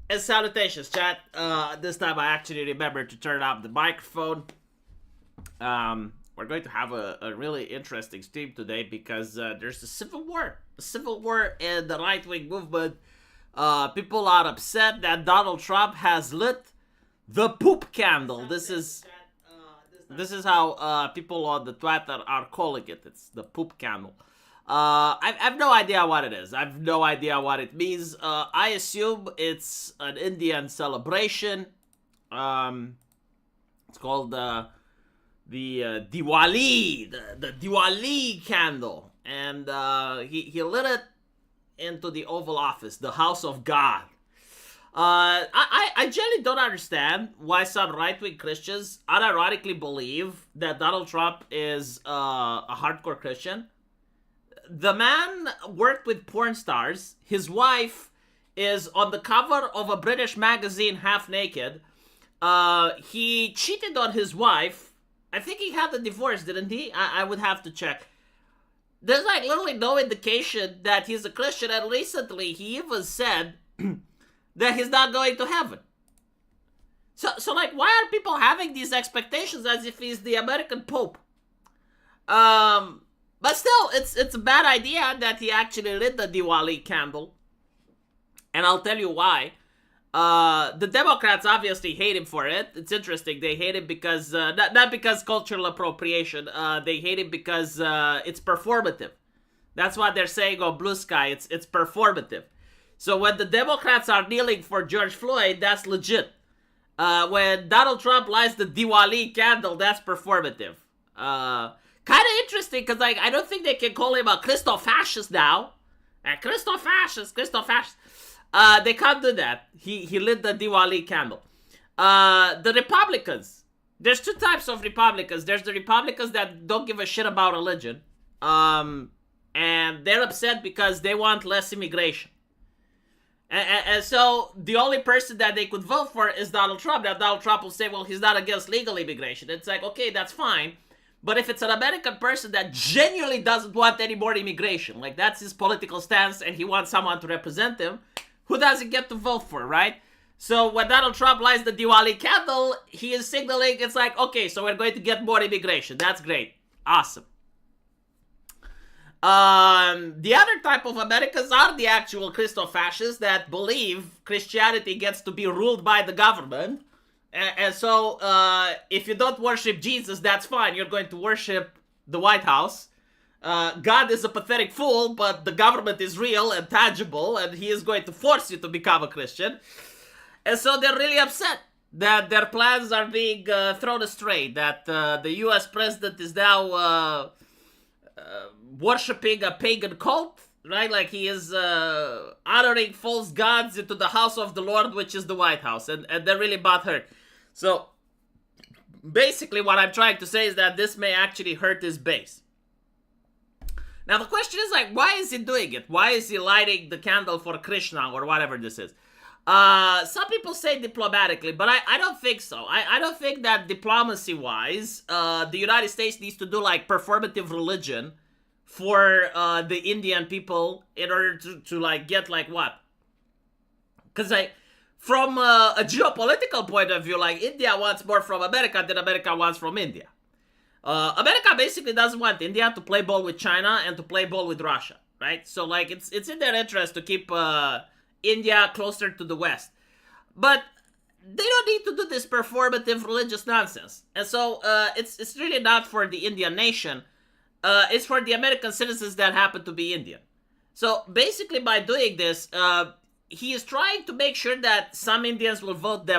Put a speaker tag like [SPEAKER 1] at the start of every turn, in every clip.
[SPEAKER 1] And salutations, chat. This time I actually remembered to turn off the microphone. We're going to have a really interesting stream today because there's a civil war. A civil war in the right-wing movement. People are upset that Donald Trump has lit the poop candle. This is how people on the Twitter are calling it. It's the poop candle. I have no idea what it is. I have no idea what it means. I assume it's an Indian celebration. It's called the Diwali, the Diwali candle, and he lit it into the Oval Office, the House of God. I generally don't understand why some right-wing Christians unironically believe that Donald Trump is a hardcore Christian. The man worked with porn stars. His wife is on the cover of a British magazine half naked. He cheated on his wife. I think he had a divorce, didn't he? I would have to check. There's like literally no indication that he's a Christian, and recently he even said that he's not going to heaven. So like, why are people having these expectations as if he's the American Pope? But still, it's a bad idea that he actually lit the Diwali candle. And I'll tell you why. The Democrats obviously hate him for it. It's interesting. They hate him because, not because cultural appropriation. They hate him because it's performative. That's what they're saying on Blue Sky. It's performative. So when the Democrats are kneeling for George Floyd, that's legit. When Donald Trump lights the Diwali candle, that's performative. Kind of interesting, because like, I don't think they can call him a Christo-fascist now. Christo-fascist. They can't do that. He lit the Diwali candle. The Republicans. There's two types of Republicans. There's the Republicans that don't give a shit about religion. And they're upset because they want less immigration. And so the only person that they could vote for is Donald Trump. Now Donald Trump will say, well, he's not against legal immigration. It's like, okay, that's fine. But if it's an American person that genuinely doesn't want any more immigration, like that's his political stance and he wants someone to represent him, who does he get to vote for, right? So when Donald Trump lights the Diwali candle, he is signaling, it's like, okay, so we're going to get more immigration. That's great. Awesome. The other type of Americans are the actual Christo-fascists that believe Christianity gets to be ruled by the government. And so, if you don't worship Jesus, that's fine. You're going to worship the White House. God is a pathetic fool, but the government is real and tangible, and he is going to force you to become a Christian. And so they're really upset that their plans are being thrown astray, that the US president is now worshipping a pagan cult, right? Like he is honoring false gods into the house of the Lord, which is the White House, and they're really butthurt. So, basically what I'm trying to say is that this may actually hurt his base. Now the question is like, why is he doing it? Why is he lighting the candle for Krishna or whatever this is? Some people say diplomatically, but I don't think so. I don't think that diplomacy-wise, the United States needs to do like performative religion for the Indian people in order to like get like what? Because like, from a geopolitical point of view, like India wants more from America than America wants from India. America basically doesn't want India to play ball with China and to play ball with Russia, right? So like it's in their interest to keep India closer to the West. But they don't need to do this performative religious nonsense. And so it's really not for the Indian nation. It's for the American citizens that happen to be Indian. So basically by doing this, he is trying to make sure that some Indians will vote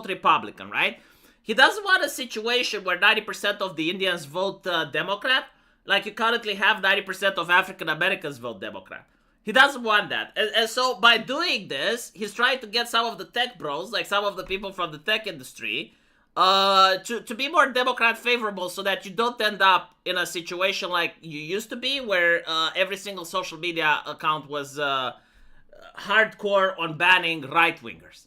[SPEAKER 1] Republican, right? He doesn't want a situation where 90% of the Indians vote Democrat, like you currently have 90% of African Americans vote Democrat. He doesn't want that. And so by doing this, he's trying to get some of the tech bros, like some of the people from the tech industry, to be more Democrat favorable so that you don't end up in a situation like you used to be where every single social media account was hardcore on banning right-wingers.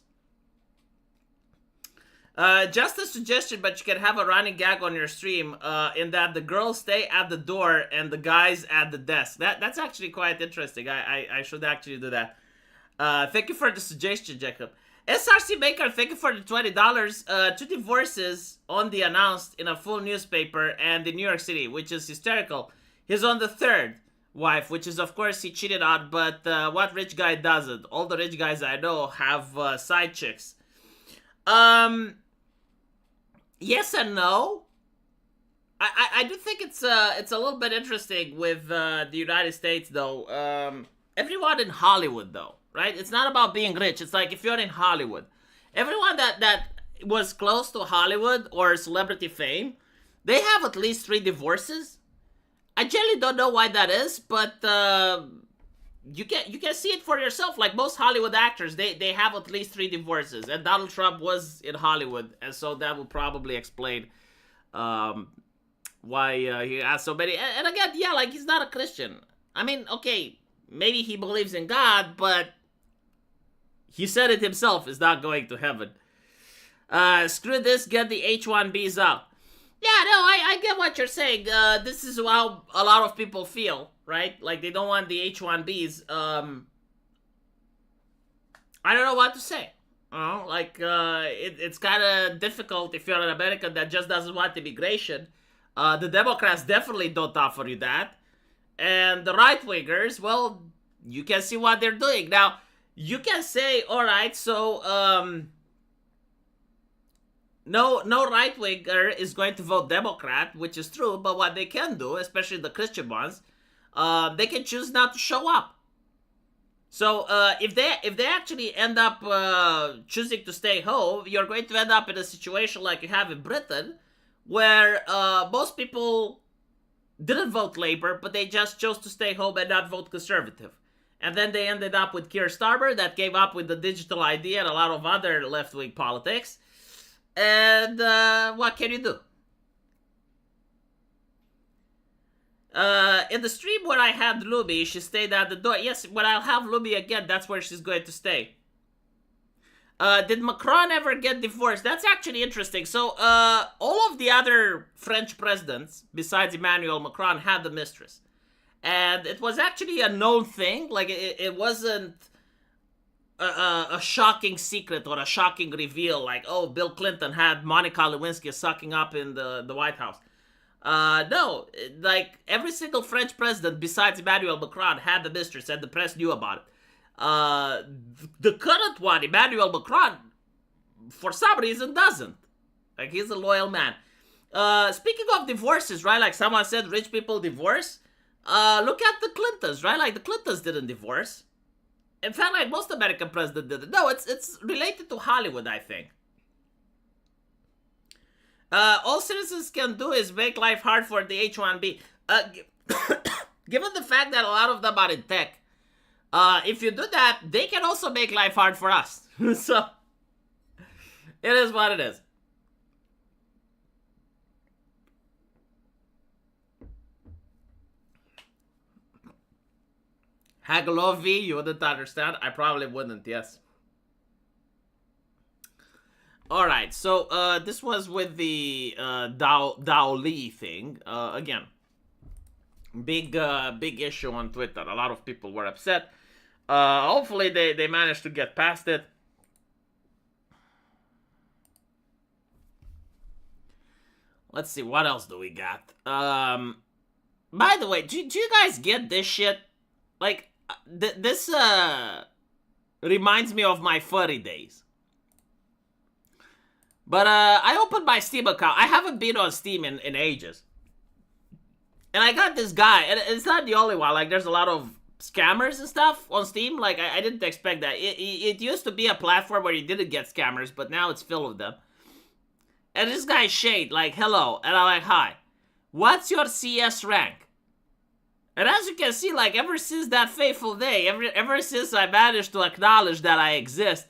[SPEAKER 1] Just a suggestion, but you can have a running gag on your stream in that the girls stay at the door and the guys at the desk. That's actually quite interesting. I should actually do that. Thank you for the suggestion, Jacob. SRC Baker, thank you for the $20. Two divorces on the announced in a full newspaper and in New York City, which is hysterical. He's on the third wife, which is, of course, he cheated on, but what rich guy doesn't? All the rich guys I know have side chicks. Yes and no. I do think it's a little bit interesting with the United States, though. Everyone in Hollywood, though, right? It's not about being rich. It's like if you're in Hollywood, everyone that was close to Hollywood or celebrity fame, they have at least 3 divorces. I generally don't know why that is, but you can see it for yourself. Like most Hollywood actors, they have at least 3 divorces, and Donald Trump was in Hollywood, and so that will probably explain why he has so many. And again, yeah, like he's not a Christian. I mean, okay, maybe he believes in God, but he said it himself, is not going to heaven. Screw this, get the H1Bs out. Yeah, no, I get what you're saying. This is how a lot of people feel, right? Like they don't want the H1Bs. I don't know what to say. It's kind of difficult if you're an American that just doesn't want immigration. The Democrats definitely don't offer you that. And the right-wingers, well, you can see what they're doing. Now, you can say, all right, so, no right-winger is going to vote Democrat, which is true, but what they can do, especially the Christian ones, they can choose not to show up. So, if they actually end up choosing to stay home, you're going to end up in a situation like you have in Britain, where most people didn't vote Labour, but they just chose to stay home and not vote Conservative. And then they ended up with Keir Starmer, that came up with the digital ID and a lot of other left-wing politics. And what can you do? In the stream where I had Luby, she stayed at the door. Yes, when I'll have Luby again, that's where she's going to stay. Did Macron ever get divorced? That's actually interesting. So, all of the other French presidents, besides Emmanuel Macron, had a mistress. And it was actually a known thing. Like, it wasn't a shocking secret or a shocking reveal. Like, oh, Bill Clinton had Monica Lewinsky sucking up in the White House. No, like, every single French president, besides Emmanuel Macron, had a mistress, and the press knew about it. The current one, Emmanuel Macron, for some reason doesn't. Like, he's a loyal man. Speaking of divorces, right? Like someone said, rich people divorce. Look at the Clintons, right? Like the Clintons didn't divorce. In fact, like most American presidents didn't. No, it's related to Hollywood, I think. All citizens can do is make life hard for the H1B. Given the fact that a lot of them are in tech, if you do that, they can also make life hard for us. So, it is what it is. Hagalovi, you wouldn't understand? I probably wouldn't, yes. Alright, so, this was with the, Dao Li thing. Again, big issue on Twitter. A lot of people were upset. Hopefully they managed to get past it. Let's see, what else do we got? By the way, do you guys get this shit? Like, this reminds me of my furry days. But I opened my Steam account. I haven't been on Steam in ages. And I got this guy, and it's not the only one. Like, there's a lot of scammers and stuff on Steam. Like, I didn't expect that. It used to be a platform where you didn't get scammers, but now it's filled with them. And this guy Shade, like, hello. And I'm like, hi. What's your CS rank? And as you can see, like, ever since that fateful day, ever since I managed to acknowledge that I exist,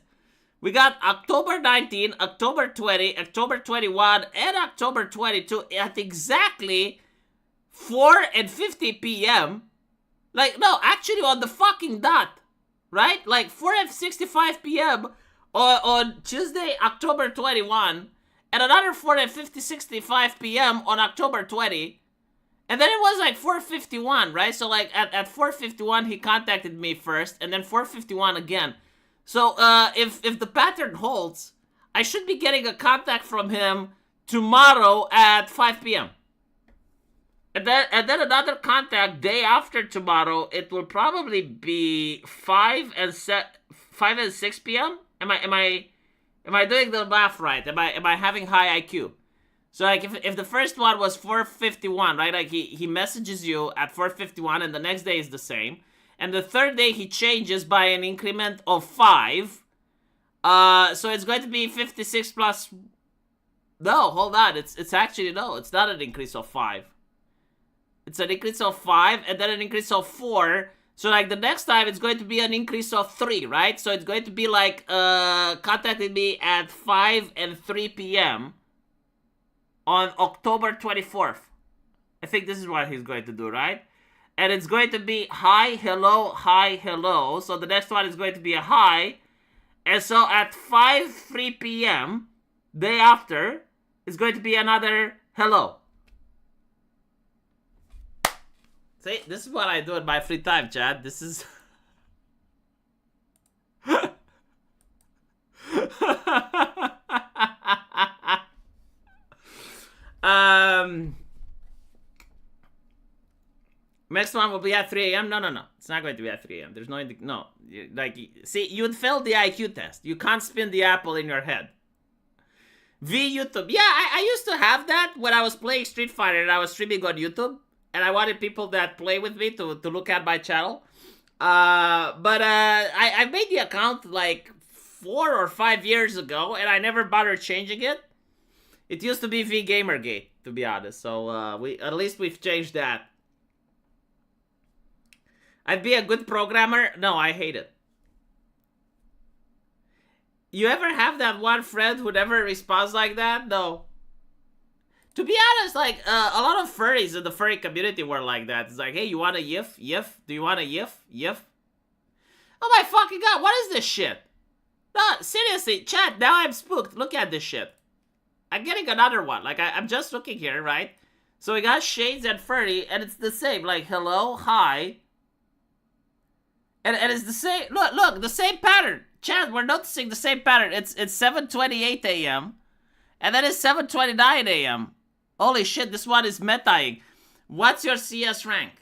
[SPEAKER 1] we got October 19, October 20, October 21, and October 22 at exactly 4:50 p.m. Like, no, actually on the fucking dot, right? Like 4:65 p.m. on Tuesday, October 21, and another 4:65 p.m. on October 20. And then it was like 4:51, right? So like at 4:51 he contacted me first, and then 4:51 again. So if the pattern holds, I should be getting a contact from him tomorrow at 5 p.m. And then another contact day after tomorrow. It will probably be 5 and 6 p.m. Am I doing the math right? Am I having high IQ? So like if the first one was 4:51, right? Like he messages you at 4:51, and the next day is the same, and the third day he changes by an increment of 5. So it's going to be 56 plus. No, hold on. It's actually no. It's not an increase of 5. It's an increase of 5, and then an increase of 4. So like the next time it's going to be an increase of 3, right? So it's going to be like contacting me at 5 and 3 p.m. on October 24th. I think this is what he's going to do, right? And it's going to be hi, hello, hi, hello. So the next one is going to be a hi. And so at 3 p.m., day after, is going to be another hello. See, this is what I do in my free time, Chad. This is... Next one will be at 3 a.m. No. It's not going to be at 3 a.m. There's no. Like, see, you'd fail the IQ test. You can't spin the apple in your head. YouTube. Yeah, I used to have that when I was playing Street Fighter and I was streaming on YouTube. And I wanted people that play with me to look at my channel. But I made the account like 4 or 5 years ago, and I never bothered changing it. It used to be VGamergate, to be honest. So at least we've changed that. I'd be a good programmer? No, I hate it. You ever have that one friend who never responds like that? No. To be honest, like, a lot of furries in the furry community were like that. It's like, hey, you want a yiff? Yiff? Do you want a yiff? Yiff? Oh my fucking god, what is this shit? No, seriously, chat, now I'm spooked. Look at this shit. I'm getting another one. Like, I'm just looking here, right? So we got Shades and Furry, and it's the same. Like, hello, hi. And it's the same. Look, the same pattern. Chat, we're noticing the same pattern. It's 7:28 a.m. And then it's 7:29 a.m. Holy shit, this one is metaing. What's your CS rank?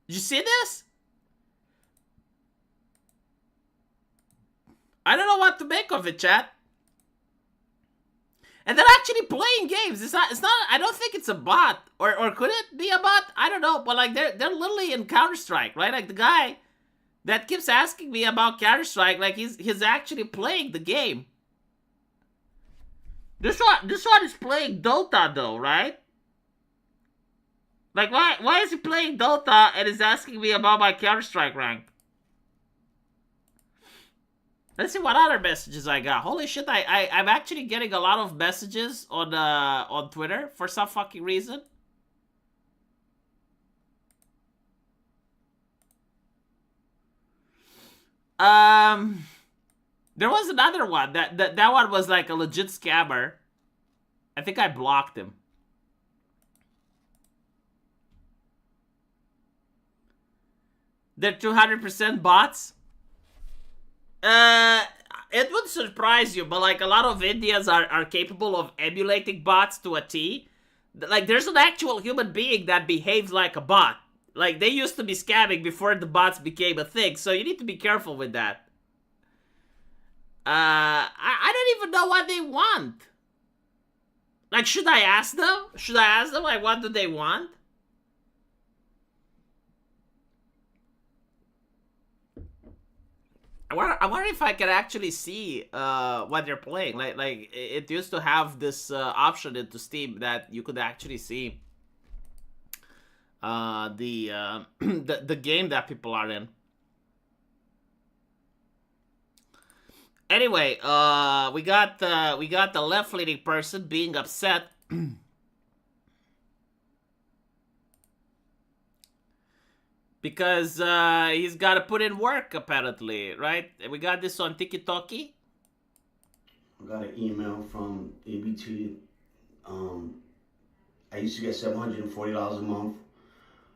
[SPEAKER 1] Did you see this? I don't know what to make of it, chat. And they're actually playing games. It's not. I don't think it's a bot, or could it be a bot? I don't know. But like they're literally in Counter-Strike, right? Like the guy that keeps asking me about Counter-Strike, like he's actually playing the game. This one is playing Dota though, right? Like why is he playing Dota and is asking me about my Counter-Strike rank? Let's see what other messages I got. Holy shit, I'm actually getting a lot of messages on Twitter for some fucking reason. There was another one. That one was like a legit scammer. I think I blocked him. They're 200% bots. It would surprise you, but like a lot of Indians are capable of emulating bots to a T. Like there's an actual human being that behaves like a bot. Like they used to be scamming before the bots became a thing, so you need to be careful with that. I don't even know what they want. Like, should I ask them? Should I ask them, like, what do they want? I wonder if I can actually see what they're playing. Like it used to have this option into Steam that you could actually see the game that people are in. Anyway, we got the left-leaning person being upset because he's got to put in work apparently, right? We got this on TikTok.
[SPEAKER 2] I got an email from ABT I used to get $740 a month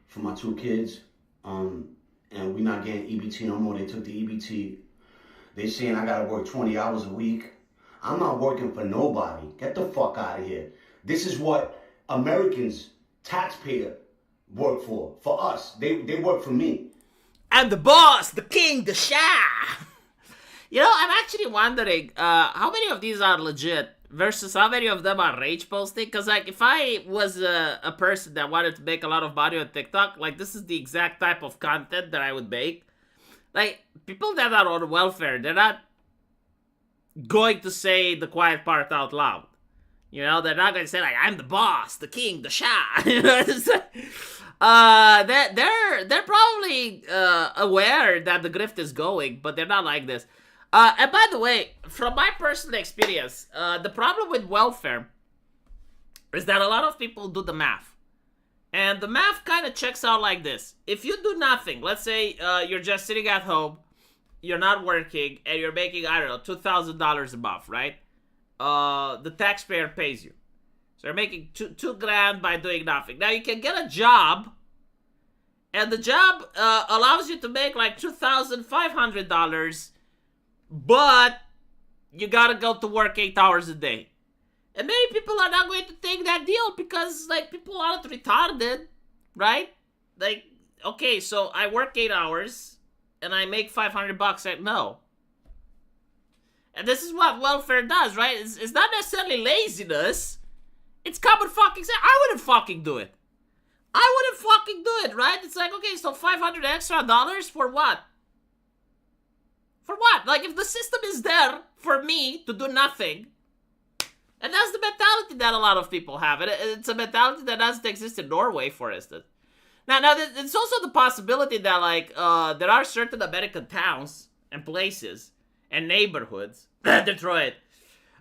[SPEAKER 2] for my 2 kids. And we not getting EBT no more. They took the EBT. They saying I gotta work 20 hours a week. I'm not working for nobody. Get the fuck out of here. This is what Americans, taxpayer, work for us. They work for me.
[SPEAKER 1] I'm the boss, the king, the Shah. You know, I'm actually wondering how many of these are legit versus how many of them are rage posting. Because, like, if I was a person that wanted to make a lot of money on TikTok, like, this is the exact type of content that I would make. Like, people that are on welfare, they're not going to say the quiet part out loud. You know, they're not going to say, like, I'm the boss, the king, the Shah. You know, they're probably aware that the grift is going, but they're not like this. And by the way, from my personal experience, the problem with welfare is that a lot of people do the math. And the math kind of checks out like this. If you do nothing, let's say you're just sitting at home, you're not working, and you're making, I don't know, $2,000 a month, right? The taxpayer pays you. So you're making two grand by doing nothing. Now you can get a job, and the job allows you to make like $2,500, but you gotta go to work 8 hours a day. And many people are not going to take that deal because, like, people aren't retarded, right? Like, okay, so I work 8 hours and I make $500. Like, no. And this is what welfare does, right? It's not necessarily laziness. It's common fucking sense. I wouldn't fucking do it. I wouldn't fucking do it, right? It's like, okay, so $500 extra for what? For what? Like, if the system is there for me to do nothing, and that's the mentality that a lot of people have. And it's a mentality that doesn't exist in Norway, for instance. Now, it's also the possibility that, like, there are certain American towns and places and neighborhoods, Detroit,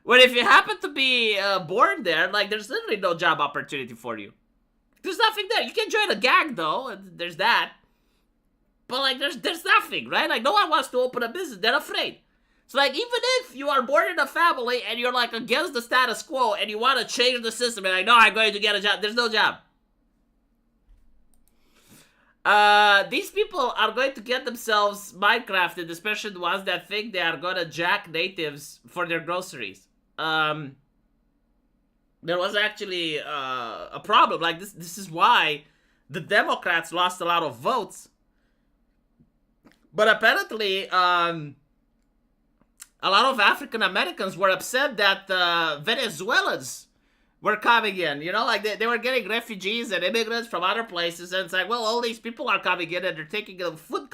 [SPEAKER 1] where if you happen to be born there, like, there's literally no job opportunity for you. There's nothing there. You can join a gang, though, and there's that. But, like, there's nothing, right? Like, no one wants to open a business. They're afraid. So, like, even if you are born in a family and you're, like, against the status quo and you want to change the system and, like, no, I'm going to get a job, there's no job. These people are going to get themselves Minecrafted, especially the ones that think they are going to jack natives for their groceries. There was actually a problem. Like, this is why the Democrats lost a lot of votes. But apparently, a lot of African Americans were upset that Venezuelans were coming in. You know, like they were getting refugees and immigrants from other places, and it's like, well, all these people are coming in and they're taking the food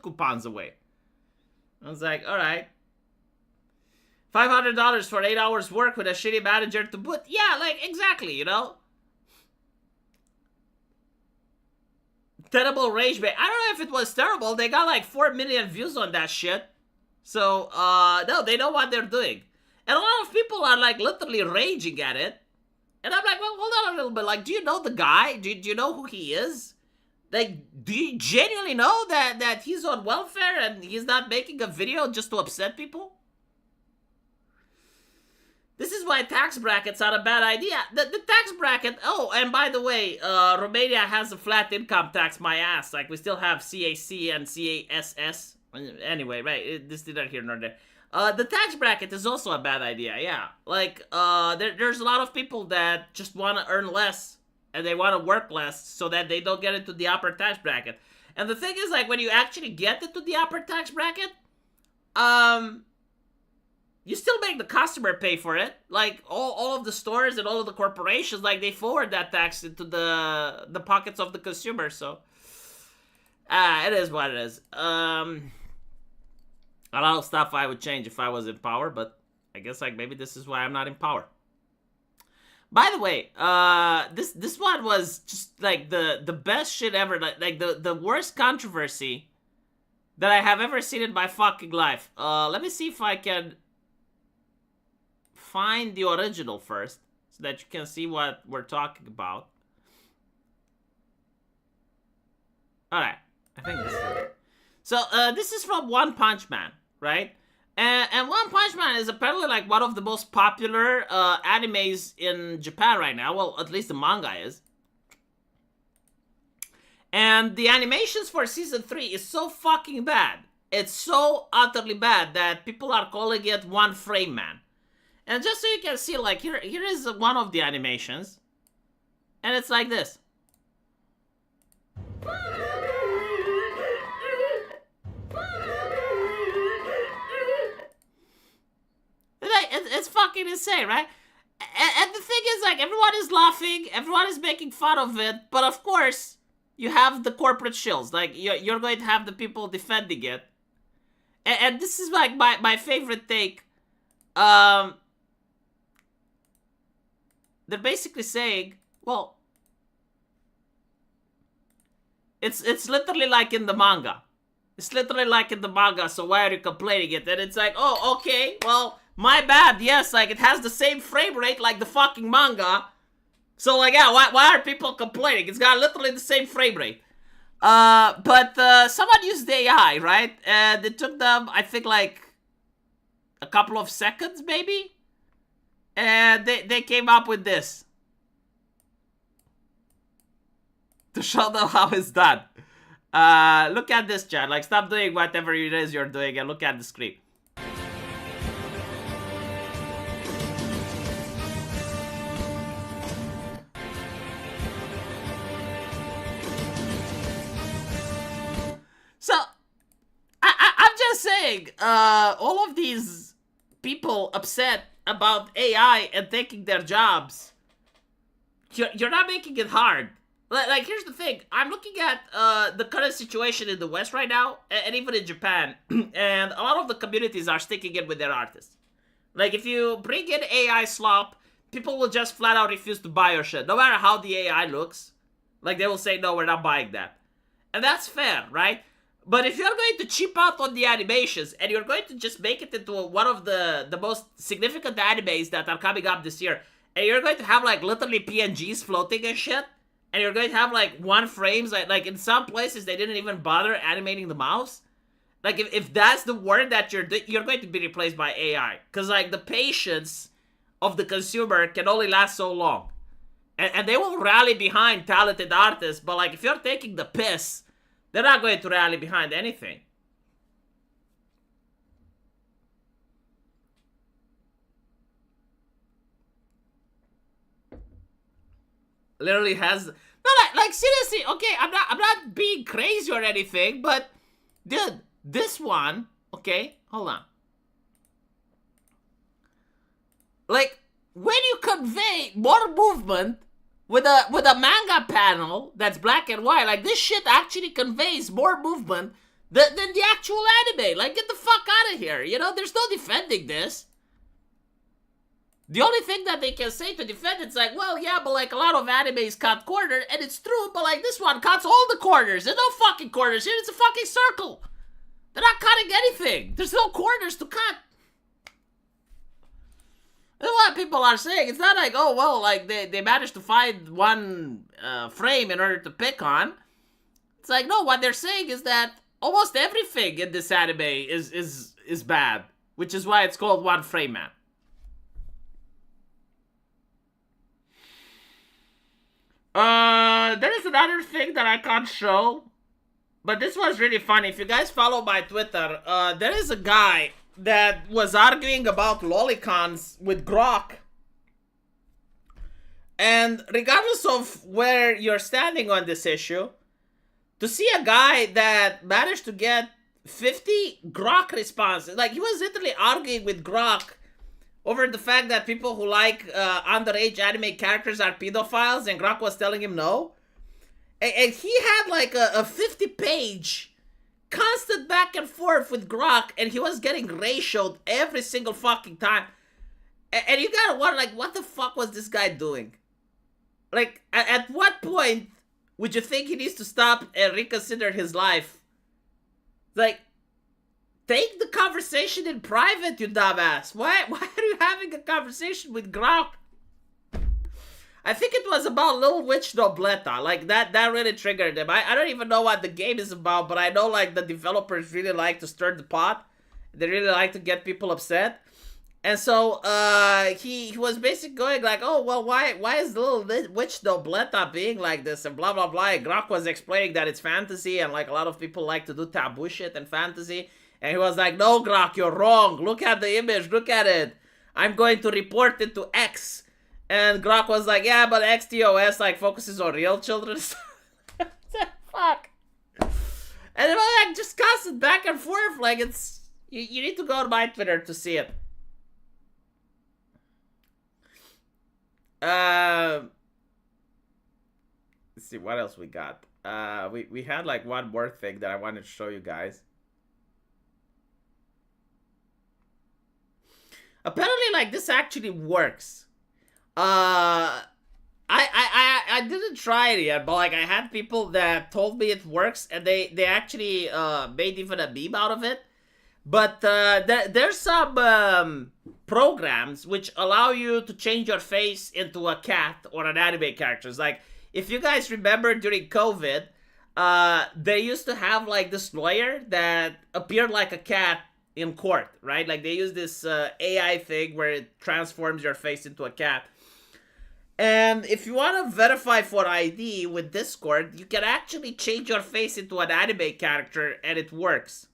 [SPEAKER 1] coupons away. I was like, all right, $500 for 8 hours work with a shitty manager to boot. Yeah, like, exactly, you know. Terrible rage bait. I don't know if it was terrible. They got like 4 million views on that shit. So, no, they know what they're doing. And a lot of people are, like, literally raging at it. And I'm like, well, hold on a little bit. Like, do you know the guy? Do you know who he is? Like, do you genuinely know that he's on welfare and he's not making a video just to upset people? This is why tax brackets are a bad idea. The tax bracket... Oh, and by the way, Romania has a flat income tax, my ass. Like, we still have CAC and CASS. Anyway, right, this is neither here nor there. The tax bracket is also a bad idea, yeah. Like, there's a lot of people that just want to earn less, and they want to work less so that they don't get into the upper tax bracket. And the thing is, like, when you actually get into the upper tax bracket, you still make the customer pay for it. Like, all of the stores and all of the corporations, like, they forward that tax into the pockets of the consumer, so... it is what it is. A lot of stuff I would change if I was in power, but I guess, like, maybe this is why I'm not in power. By the way, this one was just, like, the best shit ever. Like the worst controversy that I have ever seen in my fucking life. Let me see if I can find the original first, so that you can see what we're talking about. Alright, I think this is it. So, this is from One Punch Man, right? And One Punch Man is apparently like one of the most popular animes in Japan right now. Well, at least the manga is. And the animations for season 3 is so fucking bad. It's so utterly bad that people are calling it One Frame Man. And just so you can see, like, here is one of the animations. And it's like this. It's fucking insane, right? And the thing is, like, everyone is laughing, everyone is making fun of it, but of course, you have the corporate shills. Like, you're going to have the people defending it. And this is, like, my favorite take. They're basically saying, well, it's literally like in the manga. It's literally like in the manga, so why are you complaining it? And it's like, oh, okay, well, my bad, yes, like, it has the same frame rate like the fucking manga. So, like, yeah, why are people complaining? It's got literally the same frame rate. But someone used AI, right? And it took them, I think, like, a couple of seconds, maybe? And they came up with this. To show them how it's done. Look at this, chat. Like, stop doing whatever it is you're doing and look at the screen. So, I'm just saying, all of these people upset about AI and taking their jobs, you're not making it hard. Like, here's the thing. I'm looking at the current situation in the West right now, and even in Japan, and a lot of the communities are sticking in with their artists. Like, if you bring in AI slop, people will just flat out refuse to buy your shit. No matter how the AI looks, like, they will say, no, we're not buying that. And that's fair, right? But if you're going to cheap out on the animations, and you're going to just make it into one of the most significant animes that are coming up this year, and you're going to have, like, literally PNGs floating and shit, and you're going to have, like, one frames, like in some places, they didn't even bother animating the mouse. Like, if that's the word that you're going to be replaced by AI. Because, like, the patience of the consumer can only last so long. And they will rally behind talented artists, but, like, if you're taking the piss, they're not going to rally behind anything. Literally has... No, like, seriously, okay, I'm not being crazy or anything, but... Dude, this one... Okay, hold on. Like, when you convey more movement... With a manga panel that's black and white, like, this shit actually conveys more movement than the actual anime. Like, get the fuck out of here. You know, there's no defending this. The only thing that they can say to defend it's like, well, yeah, but, like, a lot of animes cut corners, and it's true, but, like, this one cuts all the corners. There's no fucking corners here. It's a fucking circle. They're not cutting anything. There's no corners to cut. That's what people are saying. It's not like, oh, well, like, they managed to find one frame in order to pick on. It's like, no, what they're saying is that almost everything in this anime is bad. Which is why it's called One Frame Man. There is another thing that I can't show. But this was really funny. If you guys follow my Twitter, there is a guy that was arguing about lolicons with Grok. And regardless of where you're standing on this issue, to see a guy that managed to get 50 Grok responses, like, he was literally arguing with Grok over the fact that people who like underage anime characters are pedophiles, and Grok was telling him no. And he had like a 50-page constant back and forth with Grok, and he was getting ratioed every single fucking time. And you gotta wonder, like, what the fuck was this guy doing? Like, at what point would you think he needs to stop and reconsider his life? Like, take the conversation in private, you dumbass. Why are you having a conversation with Grok? I think it was about Little Witch Nobleta. Like, that really triggered him. I don't even know what the game is about, but I know, like, the developers really like to stir the pot. They really like to get people upset. And so he was basically going like, oh well, why is the little witch Dobleta being like this and blah blah blah. And Grok was explaining that it's fantasy and like a lot of people like to do taboo shit and fantasy. And he was like, no Grok, you're wrong. Look at the image. Look at it. I'm going to report it to X. And Grok was like, yeah, but XTOS like focuses on real children. Fuck. And it was like just constant back and forth. Like it's you need to go to my Twitter to see it. Let's see what else we got. We had like one more thing that I wanted to show you guys. Apparently, like this actually works. I didn't try it yet, but like I had people that told me it works, and they actually made even a meme out of it. But there's some programs which allow you to change your face into a cat or an anime character. It's like, if you guys remember during COVID, they used to have like this lawyer that appeared like a cat in court, right? Like they use this AI thing where it transforms your face into a cat. And if you want to verify for ID with Discord, you can actually change your face into an anime character and it works.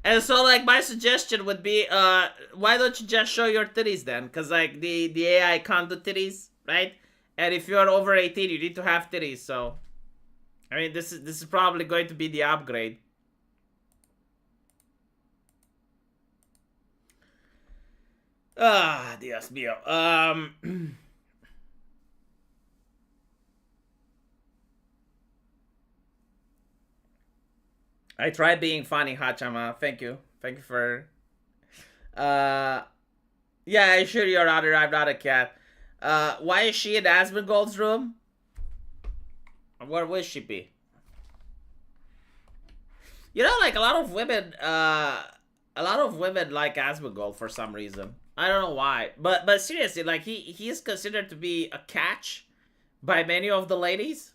[SPEAKER 1] And so, like, my suggestion would be, why don't you just show your titties then? Because, like, the AI can't do titties, right? And if you're over 18, you need to have titties, so... I mean, this is probably going to be the upgrade. Ah, Dios mío. I tried being funny, Hachama. Thank you. Thank you for... Yeah, I assure your honor, I'm not a cat. Why is she in Asmongold's room? Where will she be? You know, like, a lot of women like Asmongold for some reason. I don't know why. But seriously, like, he is considered to be a catch by many of the ladies.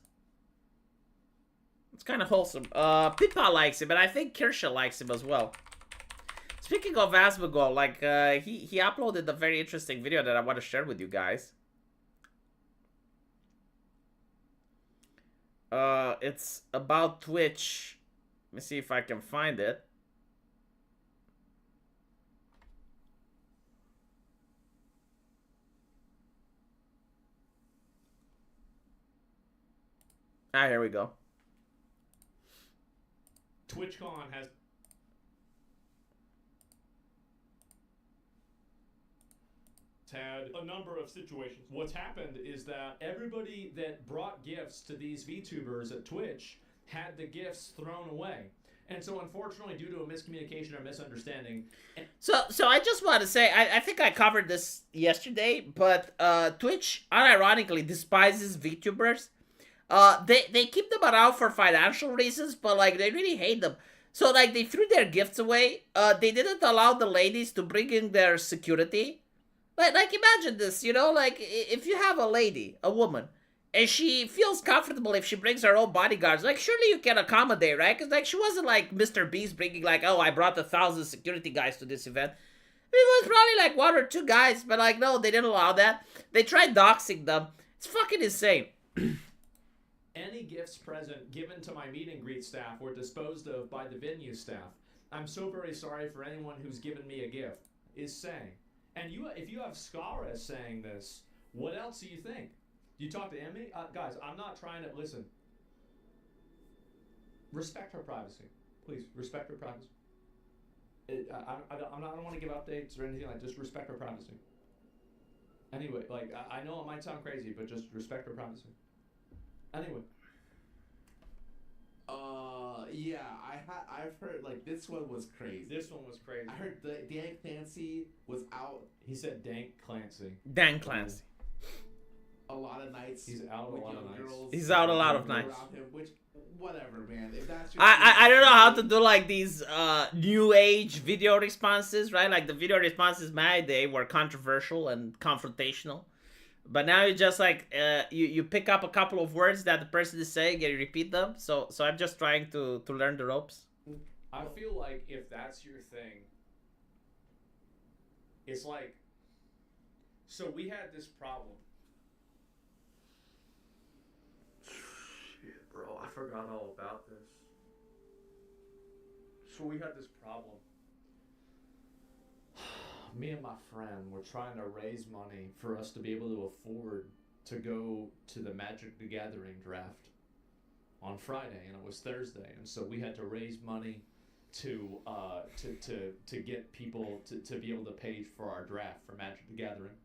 [SPEAKER 1] It's kind of wholesome. Pippa likes him, and I think Kirsha likes him as well. Speaking of Asmongold, like, he uploaded a very interesting video that I want to share with you guys. It's about Twitch. Let me see if I can find it. Ah, here we go.
[SPEAKER 3] TwitchCon has had a number of situations. What's happened is that everybody that brought gifts to these VTubers at Twitch had the gifts thrown away. And so, unfortunately, due to a miscommunication or misunderstanding...
[SPEAKER 1] So I just want to say, I think I covered this yesterday, but Twitch, unironically, despises VTubers. They keep them around for financial reasons, but, like, they really hate them. So, like, they threw their gifts away. They didn't allow the ladies to bring in their security. Like, imagine this, you know? Like, if you have a lady, a woman, and she feels comfortable if she brings her own bodyguards, like, surely you can accommodate, right? Because, like, she wasn't like Mr. Beast bringing, like, oh, I brought 1,000 security guys to this event. It was probably, like, 1 or 2 guys, but, like, no, they didn't allow that. They tried doxing them. It's fucking insane.
[SPEAKER 3] Any gifts present given to my meet and greet staff were disposed of by the venue staff. I'm so very sorry for anyone who's given me a gift, is saying. And if you have Skara saying this, what else do you think? Do you talk to Emmy? Guys, I'm not trying to... Listen. Respect her privacy. Please, respect her privacy. I don't want to give updates or anything like that. Just respect her privacy. Anyway, like, I know it might sound crazy, but just respect her privacy. Anyway.
[SPEAKER 4] Yeah, I've heard, like, this one was crazy.
[SPEAKER 3] This one was crazy.
[SPEAKER 4] I heard Dan Clancy was out.
[SPEAKER 3] He said Dank Clancy.
[SPEAKER 1] Dan Clancy.
[SPEAKER 4] A lot of nights.
[SPEAKER 3] He's out a lot of nights.
[SPEAKER 1] He's out a lot of nights.
[SPEAKER 4] Him, which, whatever, man. If that's your
[SPEAKER 1] I don't know how to do, like, these new age video responses, right? Like, the video responses my day were controversial and confrontational. But now you just, like, you pick up a couple of words that the person is saying and you repeat them. So I'm just trying to learn the ropes.
[SPEAKER 3] I feel like if that's your thing, it's like, so we had this problem. Shit, bro, I forgot all about this. So we had this problem. Me and my friend were trying to raise money for us to be able to afford to go to the Magic the Gathering draft on Friday, and it was Thursday, and so we had to raise money to get people to be able to pay for our draft for Magic the Gathering.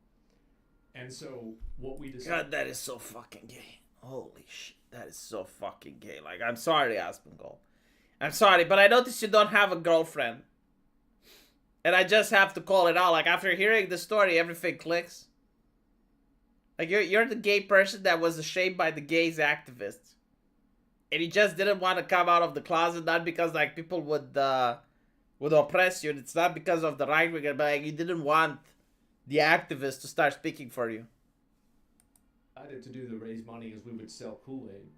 [SPEAKER 3] And so what we decided.
[SPEAKER 1] God, that is so fucking gay. Holy shit, that is so fucking gay. Like, I'm sorry, Aspengold. I'm sorry, but I noticed you don't have a girlfriend. And I just have to call it out. Like, after hearing the story, everything clicks. Like, you're the gay person that was ashamed by the gays activists. And you just didn't want to come out of the closet, not because, like, people would oppress you. It's not because of the right wing, but, like, you didn't want the activists to start speaking for you.
[SPEAKER 3] To do the raise money is we would sell Kool-Aid.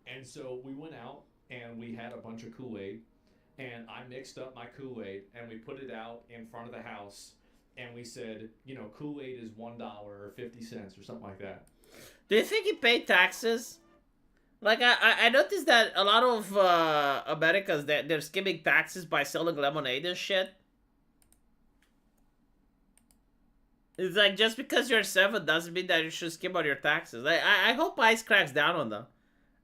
[SPEAKER 3] And so we went out and we had a bunch of Kool-Aid. And I mixed up my Kool-Aid and we put it out in front of the house. And we said, you know, Kool-Aid is $1 or 50 cents or something like that.
[SPEAKER 1] Do you think he paid taxes? Like, I noticed that a lot of Americans, they're skimming taxes by selling lemonade and shit. It's like, just because you're 7 doesn't mean that you should skim on your taxes. I hope ICE cracks down on them.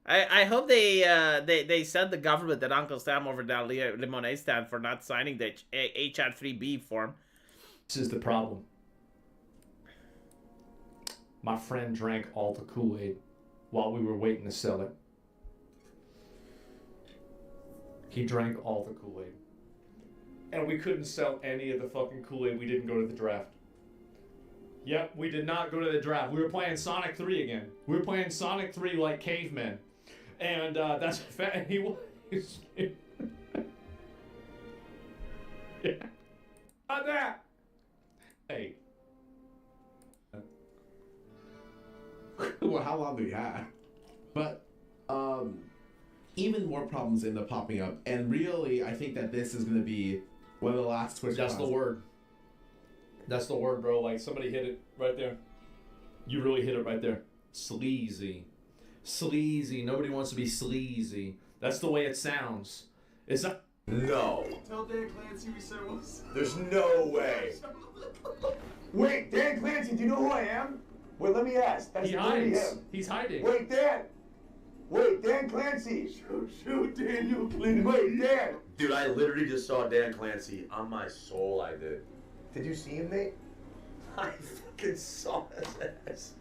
[SPEAKER 1] I hope they send the government and Uncle Sam over that lemonade stand for not signing the HR 3B form.
[SPEAKER 3] This is the problem. My friend drank all the Kool-Aid while we were waiting to sell it. He drank all the Kool-Aid. And we couldn't sell any of the fucking Kool-Aid. We didn't go to the draft. Yep, we did not go to the draft. We were playing Sonic 3 again. We were playing Sonic 3 like cavemen. And that's a fact. He was... yeah. On that! Hey.
[SPEAKER 4] Well, how long do we have? But even more problems end up popping up, and really, I think that this is going to be one of the last Twitch.
[SPEAKER 3] That's the word. That's the word, bro. Like, somebody hit it right there. You really hit it right there. Sleazy. Sleazy. Nobody wants to be sleazy. That's the way it sounds. It's not.
[SPEAKER 5] No.
[SPEAKER 6] Tell Dan Clancy we said what's.
[SPEAKER 5] There's no way. Wait, Dan Clancy, do you know who I am? Wait, let me ask. That's
[SPEAKER 3] He
[SPEAKER 5] literally
[SPEAKER 3] hides.
[SPEAKER 5] him.
[SPEAKER 3] He's hiding.
[SPEAKER 5] Wait, Dan. Wait, Dan Clancy.
[SPEAKER 6] Shoot Daniel Clinton.
[SPEAKER 5] Wait, Dan.
[SPEAKER 7] Dude, I literally just saw Dan Clancy. On my soul, I did.
[SPEAKER 5] Did you see him, Nate?
[SPEAKER 7] I fucking saw his ass.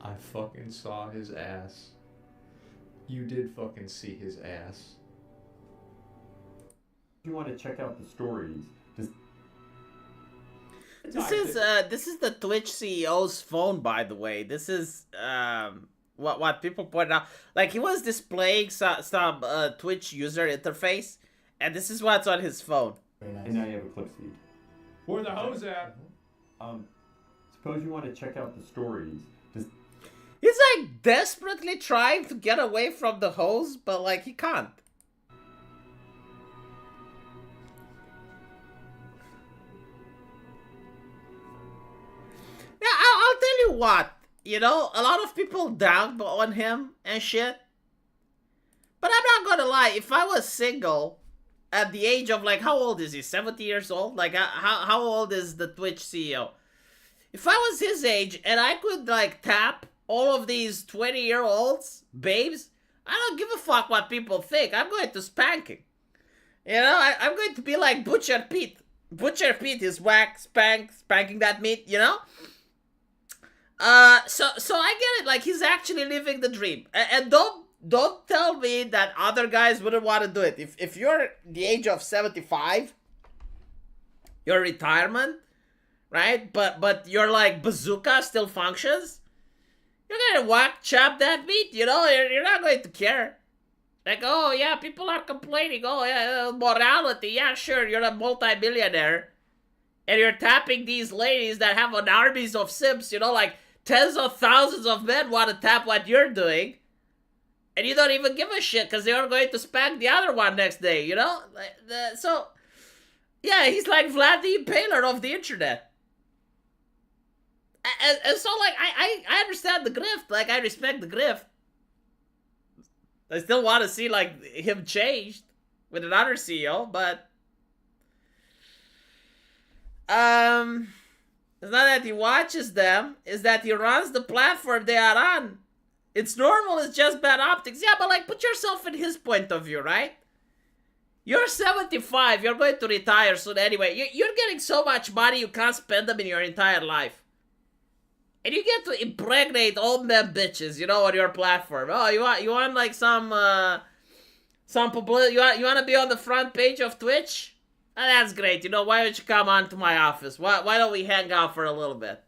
[SPEAKER 3] I fucking saw his ass. You did fucking see his ass.
[SPEAKER 8] If you want to check out the stories, just
[SPEAKER 1] This is the Twitch CEO's phone, by the way. This is what people pointed out. Like, he was displaying some Twitch user interface, and this is what's on his phone.
[SPEAKER 8] and now you have a clip feed.
[SPEAKER 3] Where the hose at?
[SPEAKER 8] Suppose you want to check out the stories. Just
[SPEAKER 1] He's like desperately trying to get away from the hose, but like he can't. Now, I'll tell you what, you know, a lot of people down on him and shit. But I'm not gonna lie, if I was single at the age of, like, how old is he? 70 years old? Like, how old is the Twitch CEO? If I was his age and I could, like, tap all of these 20-year-olds, babes, I don't give a fuck what people think. I'm going to spanking. You know, I'm going to be like Butcher Pete. Butcher Pete is spanking that meat, you know? So I get it. Like, he's actually living the dream. And don't tell me that other guys wouldn't want to do it. If you're the age of 75, your retirement, right? But your, like, bazooka still functions. You're gonna chop that meat, you know? You're not going to care. Like, oh yeah, people are complaining. Oh yeah, morality. Yeah, sure, you're a multi-billionaire, and you're tapping these ladies that have an armies of simps. You know, like tens of thousands of men want to tap what you're doing. And you don't even give a shit because they are going to spank the other one next day, you know? So, yeah, he's like Vlad the Impaler of the internet. And so, like, I understand the grift. Like, I respect the grift. I still want to see, like, him changed with another CEO, but... It's not that he watches them, it's that he runs the platform they are on. It's normal, it's just bad optics. Yeah, but like, put yourself in his point of view, right? You're 75, you're going to retire soon anyway. You're getting so much money, you can't spend them in your entire life. And you get to impregnate old men bitches, you know, on your platform. Oh, you want like some publicity? You want to be on the front page of Twitch? Oh, that's great. You know, why don't you come on to my office? Why don't we hang out for a little bit?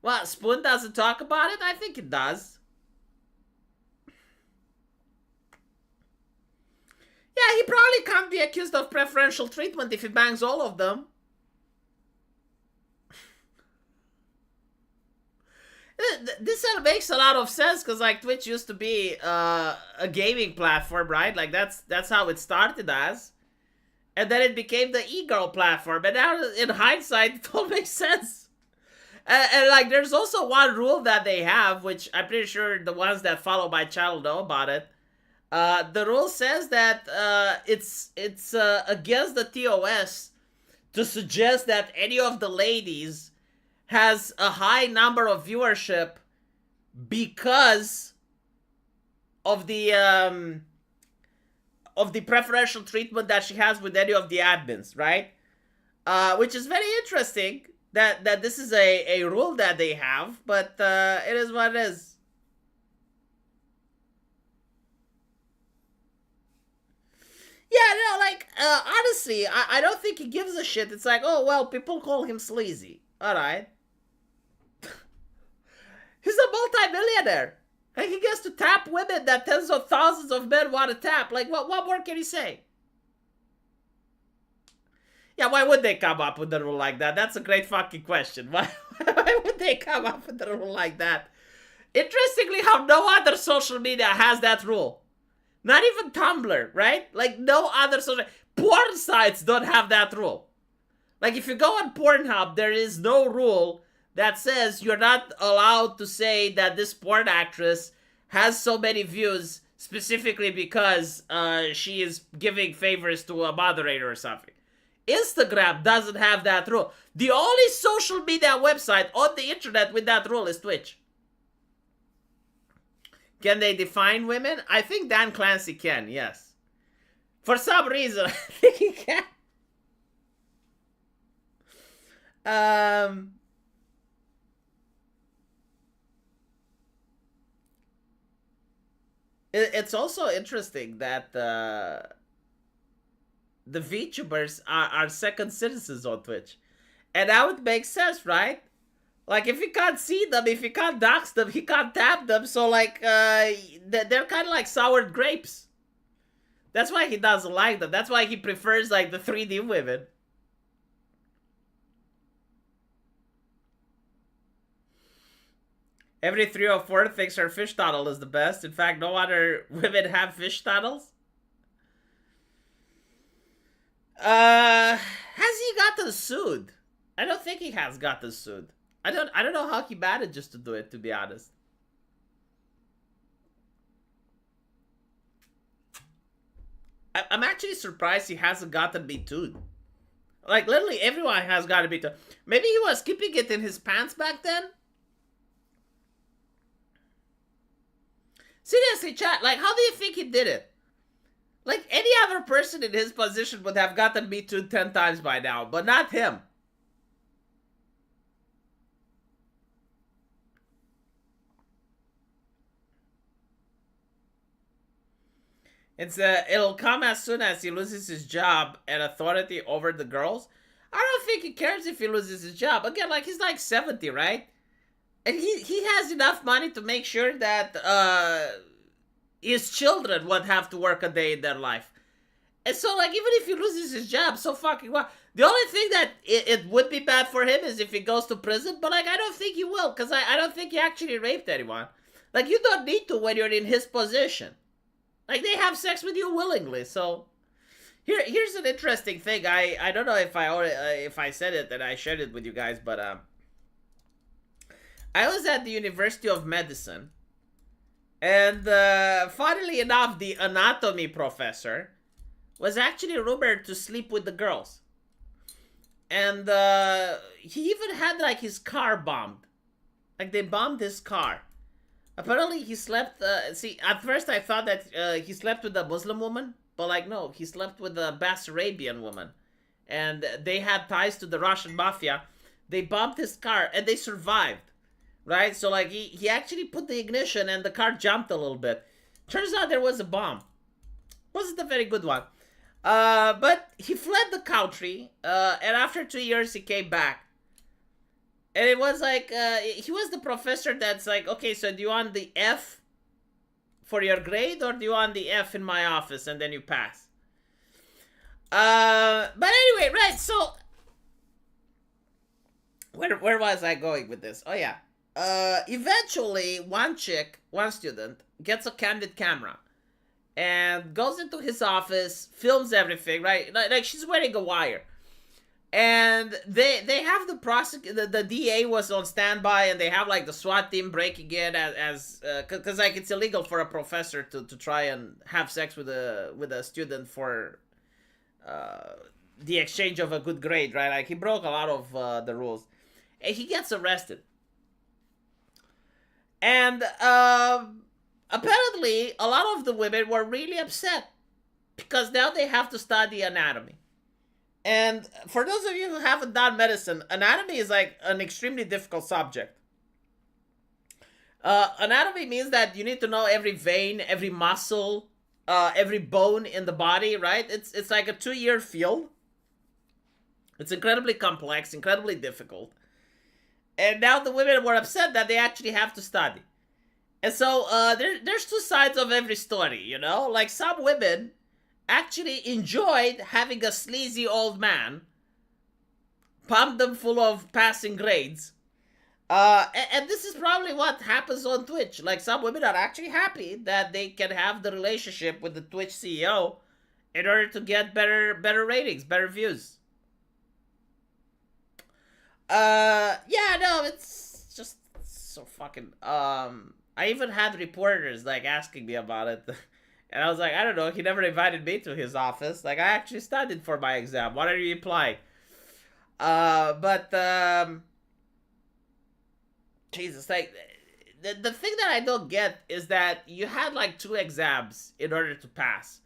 [SPEAKER 1] Well, Spoon doesn't talk about it? I think it does. Yeah, he probably can't be accused of preferential treatment if he bangs all of them. This makes a lot of sense because like Twitch used to be a gaming platform, right? Like that's how it started as, and then it became the e-girl platform. And now, in hindsight, it all makes sense. And like, there's also one rule that they have, which I'm pretty sure the ones that follow my channel know about it. The rule says that it's against the TOS to suggest that any of the ladies has a high number of viewership because of the preferential treatment that she has with any of the admins, right? Which is very interesting that this is a rule that they have, but it is what it is. Yeah, no, like, honestly, I don't think he gives a shit. It's like, oh, well, people call him sleazy. Alright. He's a multi-millionaire. And he gets to tap women that tens of thousands of men want to tap. Like, what more can he say? Yeah, why would they come up with a rule like that? That's a great fucking question. Why would they come up with a rule like that? Interestingly, how no other social media has that rule. Not even Tumblr, right? Like, no other social... Porn sites don't have that rule. Like, if you go on Pornhub, there is no rule that says you're not allowed to say that this porn actress has so many views specifically because she is giving favors to a moderator or something. Instagram doesn't have that rule. The only social media website on the internet with that rule is Twitch. Can they define women? I think Dan Clancy can, yes. For some reason, I think he can. It's also interesting that the VTubers are second citizens on Twitch. And that would make sense, right? Like, if he can't see them, if he can't dox them, he can't tap them. So, like, they're kind of like soured grapes. That's why he doesn't like them. That's why he prefers, like, the 3D women. Every 3 or 4 thinks her fish tunnel is the best. In fact, no other women have fish tunnels. Has he gotten sued? I don't think he has gotten sued. I don't know how he manages to do it, to be honest. I'm actually surprised he hasn't gotten Me Too'd. Like, literally everyone has gotten Me Too'd. Maybe he was keeping it in his pants back then? Seriously, chat, like, how do you think he did it? Like, any other person in his position would have gotten Me Too'd 10 times by now, but not him. It'll come as soon as he loses his job and authority over the girls. I don't think he cares if he loses his job. Again, like, he's like 70, right? And he has enough money to make sure that his children won't have to work a day in their life. And so, like, even if he loses his job, so fucking well. The only thing that it would be bad for him is if he goes to prison, but like I don't think he will, because I don't think he actually raped anyone. Like you don't need to when you're in his position. Like they have sex with you willingly. So here's an interesting thing. I don't know if I said it and I shared it with you guys, but I was at the University of Medicine, and funnily enough, the anatomy professor was actually rumored to sleep with the girls. And he even had like his car bombed. Like they bombed his car. Apparently he slept, see, at first I thought that he slept with a Muslim woman, but like no, he slept with a Bessarabian woman. And they had ties to the Russian mafia. They bombed his car and they survived. Right? So like he actually put the ignition and the car jumped a little bit. Turns out there was a bomb. Wasn't a very good one. But he fled the country, and after 2 years he came back. And it was like, he was the professor that's like, okay, so do you want the F for your grade, or do you want the F in my office, and then you pass? But anyway, right, so, where was I going with this? Oh yeah, eventually one student, gets a candid camera. And goes into his office, films everything, right? Like she's wearing a wire. And they have the DA was on standby, and they have like the SWAT team breaking in as because like it's illegal for a professor to try and have sex with a student for the exchange of a good grade, right? Like he broke a lot of the rules. And he gets arrested. And apparently, a lot of the women were really upset because now they have to study anatomy. And for those of you who haven't done medicine, anatomy is like an extremely difficult subject. Anatomy means that you need to know every vein, every muscle, every bone in the body, right? It's like a 2-year field. It's incredibly complex, incredibly difficult. And now the women were upset that they actually have to study. And so there's two sides of every story, you know? Like some women actually enjoyed having a sleazy old man pump them full of passing grades. And this is probably what happens on Twitch. Like some women are actually happy that they can have the relationship with the Twitch CEO in order to get better ratings, better views. Yeah, no, it's just so fucking, I even had reporters, like, asking me about it. And I was like, I don't know, he never invited me to his office. Like, I actually studied for my exam. Why don't you apply? Jesus, like, the thing that I don't get is that you had, like, 2 exams in order to pass.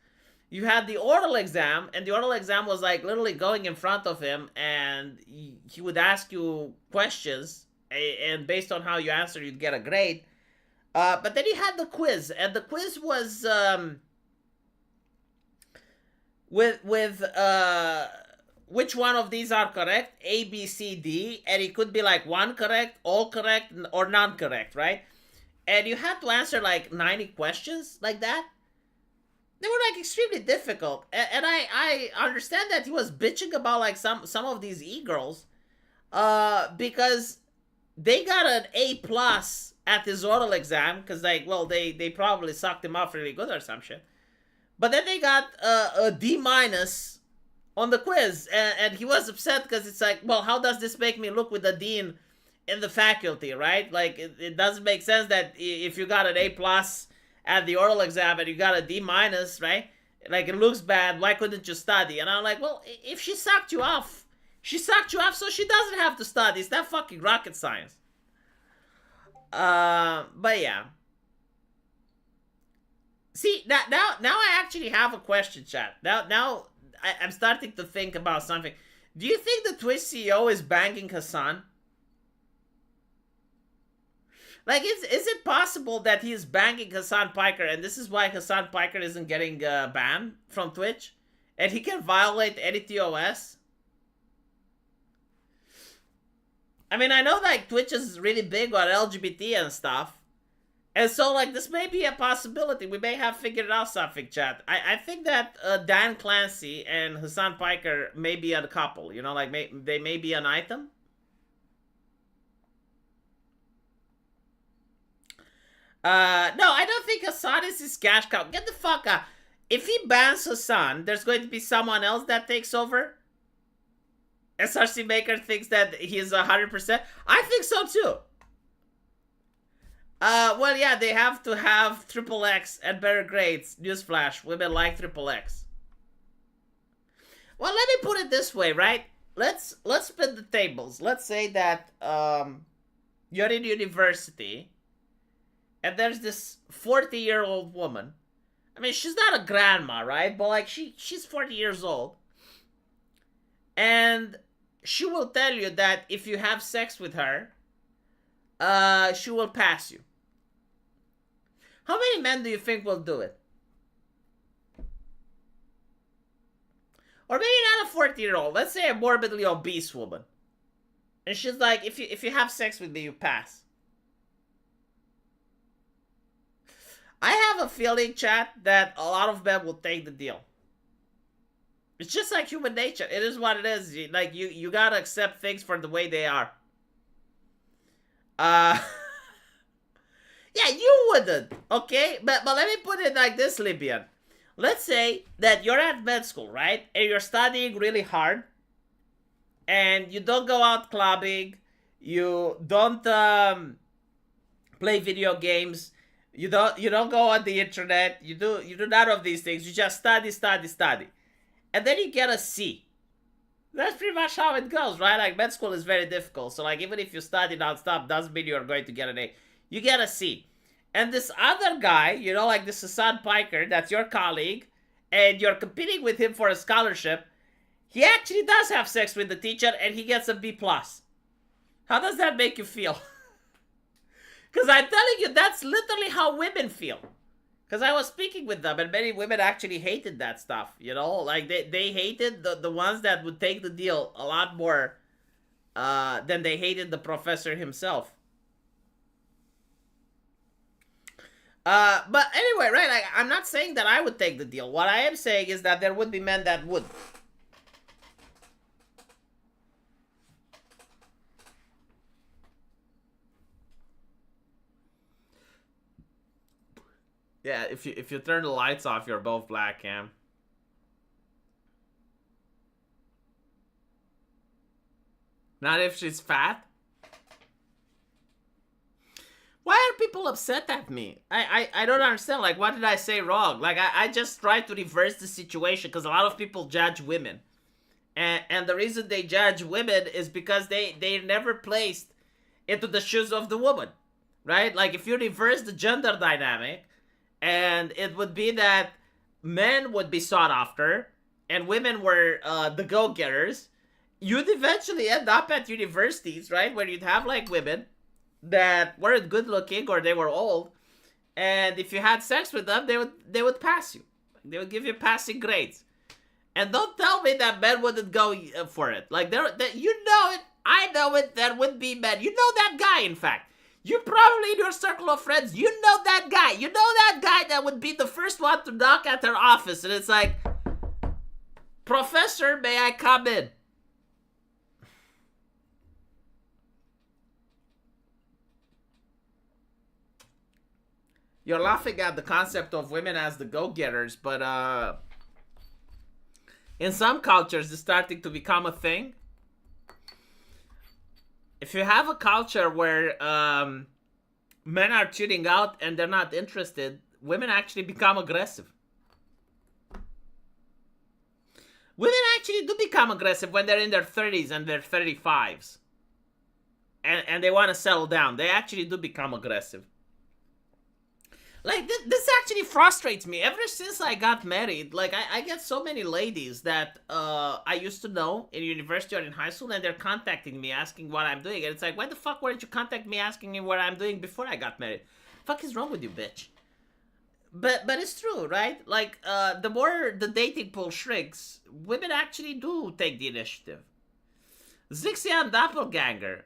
[SPEAKER 1] You had the oral exam, and the oral exam was, like, literally going in front of him, and he would ask you questions, and based on how you answer, you'd get a grade. But then you had the quiz, and the quiz was with which one of these are correct, A, B, C, D, and it could be like 1 correct, all correct, or none correct, right? And you had to answer like 90 questions like that. They were like extremely difficult, and I understand that he was bitching about like some of these e-girls, because they got an A+ at his oral exam, because like, well, they probably sucked him off really good or some shit. But then they got a D- on the quiz, and he was upset because it's like, well, how does this make me look with the dean in the faculty, right? Like, it doesn't make sense that if you got an A+ at the oral exam and you got a D-, right? Like, it looks bad. Why couldn't you study? And I'm like, well, if she sucked you off, so she doesn't have to study. It's not fucking rocket science. But yeah. See, now I actually have a question, chat. Now I'm starting to think about something. Do you think the Twitch CEO is banging Hassan? Like, is it possible that he is banging Hassan Piker, and this is why Hassan Piker isn't getting banned from Twitch? And he can violate any TOS? I mean, I know, like, Twitch is really big on LGBT and stuff. And so, like, this may be a possibility. We may have figured out something, chat. I think that Dan Clancy and Hassan Piker may be a couple. You know, like, they may be an item. No, I don't think Hassan is his cash cow. Get the fuck out. If he bans Hassan, there's going to be someone else that takes over. SRC Maker thinks that he's 100%. I think so, too. Well, yeah, they have to have triple X and better grades. Newsflash, women like triple X. Well, let me put it this way, right? Let's spin the tables. Let's say that you're in university, and there's this 40-year-old woman. I mean, she's not a grandma, right? But like she's 40 years old, and she will tell you that if you have sex with her, she will pass you. How many men do you think will do it? Or maybe not a 40-year-old. Let's say a morbidly obese woman. And she's like, if you have sex with me, you pass. I have a feeling, chat, that a lot of men will take the deal. It's just like human nature. It is what it is. Like, you gotta accept things for the way they are. Yeah, you wouldn't, okay? But let me put it like this, Libyan. Let's say that you're at med school, right? And you're studying really hard. And you don't go out clubbing. You don't play video games. You don't go on the internet. You do none of these things. You just study. And then you get a C. That's pretty much how it goes, right? Like, med school is very difficult. So, like, even if you study nonstop, doesn't mean you're going to get an A. You get a C. And this other guy, you know, like this Hassan Piker, that's your colleague, and you're competing with him for a scholarship, he actually does have sex with the teacher, and he gets a B+. How does that make you feel? Because I'm telling you, that's literally how women feel. Because I was speaking with them, and many women actually hated that stuff, you know? Like, they hated the ones that would take the deal a lot more than they hated the professor himself. But anyway, right, like, I'm not saying that I would take the deal. What I am saying is that there would be men that would. Yeah, if you turn the lights off, you're both black, Cam. Not if she's fat? Why are people upset at me? I don't understand. Like, what did I say wrong? Like, I just tried to reverse the situation because a lot of people judge women. And the reason they judge women is because they're never placed into the shoes of the woman. Right? Like, if you reverse the gender dynamic, and it would be that men would be sought after, and women were the go-getters, you'd eventually end up at universities, right? Where you'd have, like, women that weren't good looking or they were old, and if you had sex with them, they would pass you. They would give you passing grades. And don't tell me that men wouldn't go for it. Like, you know it, I know it, there would be men. You know that guy, in fact. You probably in your circle of friends, you know that guy. You know that guy that would be the first one to knock at their office, and it's like, Professor, may I come in? You're laughing at the concept of women as the go-getters, but in some cultures, it's starting to become a thing. If you have a culture where men are tuning out and they're not interested, women actually become aggressive. Women actually do become aggressive when they're in their 30s and their 35s. And they want to settle down. They actually do become aggressive. Like, this actually frustrates me. Ever since I got married, like, I get so many ladies that I used to know in university or in high school, and they're contacting me asking what I'm doing. And it's like, why the fuck weren't you contacting me asking me what I'm doing before I got married? Fuck is wrong with you, bitch? But it's true, right? Like, the more the dating pool shrinks, women actually do take the initiative. Zixian Doppelganger.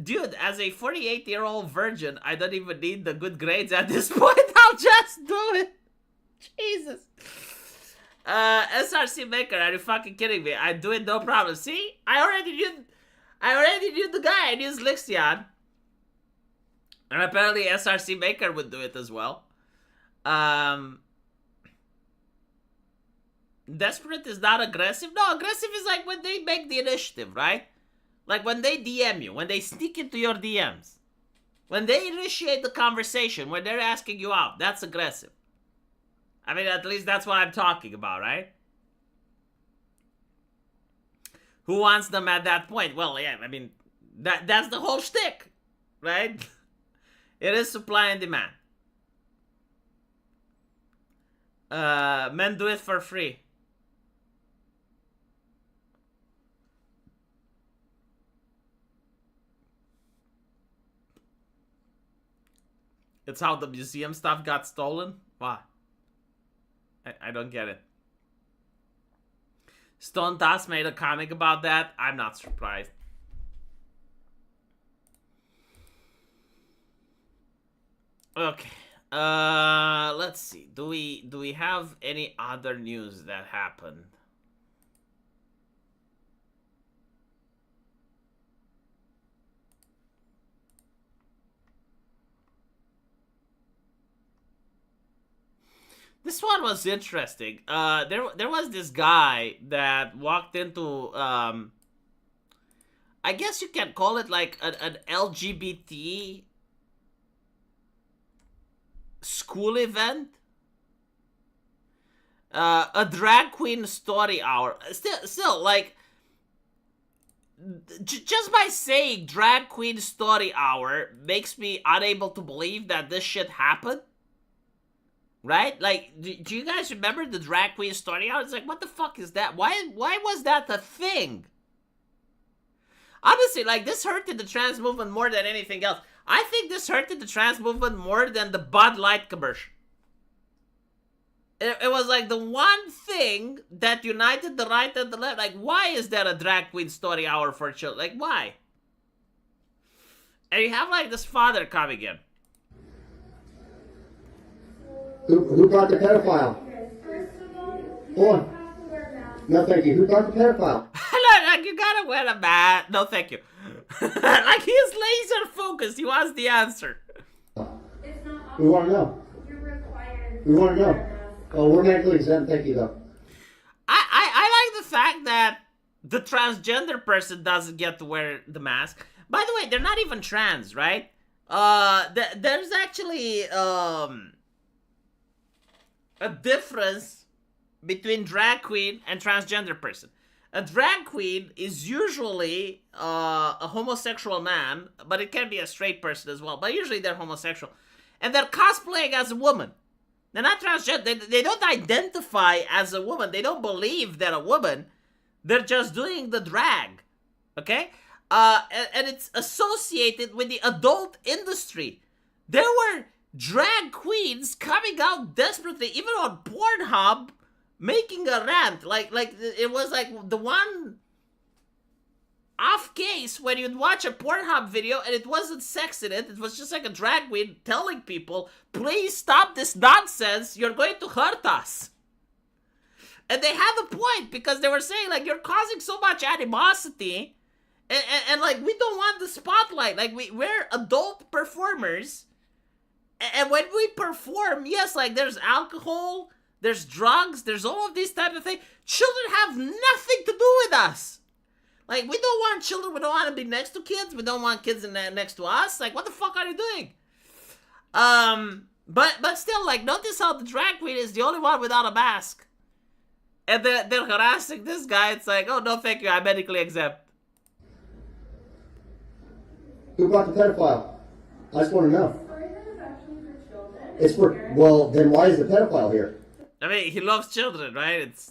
[SPEAKER 1] Dude, as a 48-year-old virgin, I don't even need the good grades at this point. I'll just do it. Jesus. SRC Maker, are you fucking kidding me? I do it no problem. See? I already knew the guy. I knew Zixian. And apparently SRC Maker would do it as well. Desperate is not aggressive. No, aggressive is like when they make the initiative, right? Like when they DM you, when they sneak into your DMs. When they initiate the conversation, when they're asking you out, that's aggressive. I mean, at least that's what I'm talking about, right? Who wants them at that point? Well, yeah, I mean, that's the whole shtick, right? It is supply and demand. Men do it for free. It's how the museum stuff got stolen? Why? I don't get it. Stone Toss made a comic about that. I'm not surprised. Okay. Let's see. Do we have any other news that happened? This one was interesting. There was this guy that walked into I guess you can call it like an LGBT school event. A drag queen story hour. Still like just by saying drag queen story hour makes me unable to believe that this shit happened. Right? Like, do you guys remember the drag queen story hour? It's like, what the fuck is that? Why was that a thing? Honestly, like, this hurted the trans movement more than anything else. I think this hurted the trans movement more than the Bud Light commercial. It was like the one thing that united the right and the left. Like, why is there a drag queen story hour for children? Like, why? And you have, like, this father coming in.
[SPEAKER 9] Who brought the pedophile? Hold on. No, thank you. Who brought the pedophile?
[SPEAKER 1] Look, you gotta wear a mask. No, thank you. Like, he's laser focused. He wants the answer.
[SPEAKER 9] We want to know. We want to know. Oh, we're medically exempt. Thank you, though.
[SPEAKER 1] I like the fact that the transgender person doesn't get to wear the mask. By the way, they're not even trans, right? There's actually a difference between drag queen and transgender person. A drag queen is usually a homosexual man, but it can be a straight person as well. But usually they're homosexual. And they're cosplaying as a woman. They're not transgender. They don't identify as a woman. They don't believe they're a woman. They're just doing the drag. Okay? And it's associated with the adult industry. There were drag queens coming out desperately, even on Pornhub, making a rant. Like it was like the one off case when you'd watch a Pornhub video and it wasn't sex in it. It was just like a drag queen telling people, please stop this nonsense. You're going to hurt us. And they had a point because they were saying, like, you're causing so much animosity. And like, we don't want the spotlight. Like, we're adult performers. And when we perform, yes, like, there's alcohol, there's drugs, there's all of these type of things. Children have nothing to do with us. Like, we don't want children. We don't want to be next to kids. We don't want kids next to us. Like, what the fuck are you doing? But still, like, notice how the drag queen is the only one without a mask. And they're harassing this guy. It's like, oh, no, thank you. I'm medically exempt.
[SPEAKER 9] Who brought the pedophile? I just want to know. It's for, well, then why is the pedophile here?
[SPEAKER 1] I mean, he loves children, right? It's...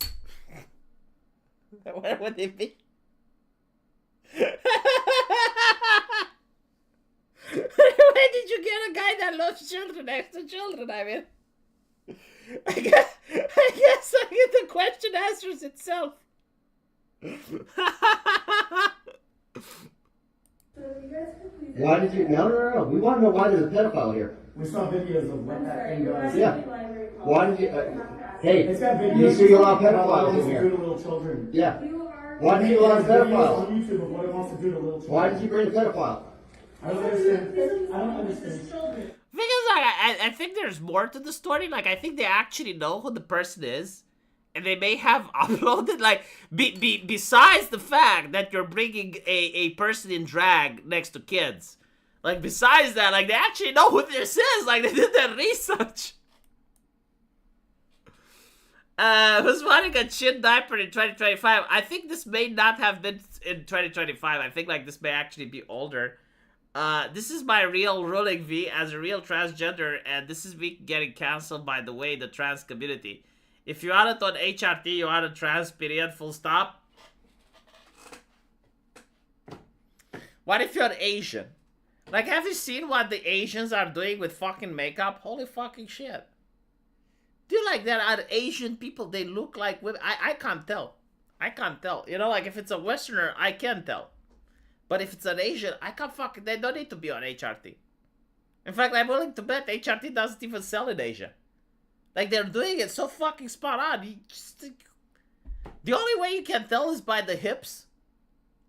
[SPEAKER 1] Where would he be? Where did you get a guy that loves children next to children? I mean... I guess the question answers itself.
[SPEAKER 9] Why did you? No. We want to know why there's a pedophile here.
[SPEAKER 5] We saw videos of what that thing does.
[SPEAKER 9] Yeah. Why did you? Hey,
[SPEAKER 5] It's got videos.
[SPEAKER 9] you see you allow
[SPEAKER 5] of what it
[SPEAKER 9] pedophiles
[SPEAKER 5] wants
[SPEAKER 9] in
[SPEAKER 5] to do
[SPEAKER 9] here.
[SPEAKER 5] to little children.
[SPEAKER 9] Yeah. Why did you allow
[SPEAKER 5] There's videos
[SPEAKER 9] pedophiles?
[SPEAKER 5] on YouTube of what it wants to do to little children.
[SPEAKER 9] Why did you bring a pedophile?
[SPEAKER 5] I don't understand. I don't understand.
[SPEAKER 1] Because I think there's more to the story. Like, I think they actually know who the person is, and they may have uploaded, like, besides the fact that you're bringing a person in drag next to kids. Like, besides that, like, they actually know who this is. Like, they did their research. Who's wearing a chin diaper in 2025? I think this may not have been in 2025. I think, like, this may actually be older. This is my real ruling V as a real transgender, and this is me getting cancelled by the way the trans community. If you aren't on HRT, you are a trans, period, full stop. What if you're Asian? Like, have you seen what the Asians are doing with fucking makeup? Holy fucking shit. Do you like that? Are Asian people, they look like women? I can't tell. I can't tell. You know, like, if it's a Westerner, I can tell. But if it's an Asian, I can't fucking... They don't need to be on HRT. In fact, I'm willing to bet HRT doesn't even sell in Asia. Like, they're doing it so fucking spot on. The only way you can tell is by the hips.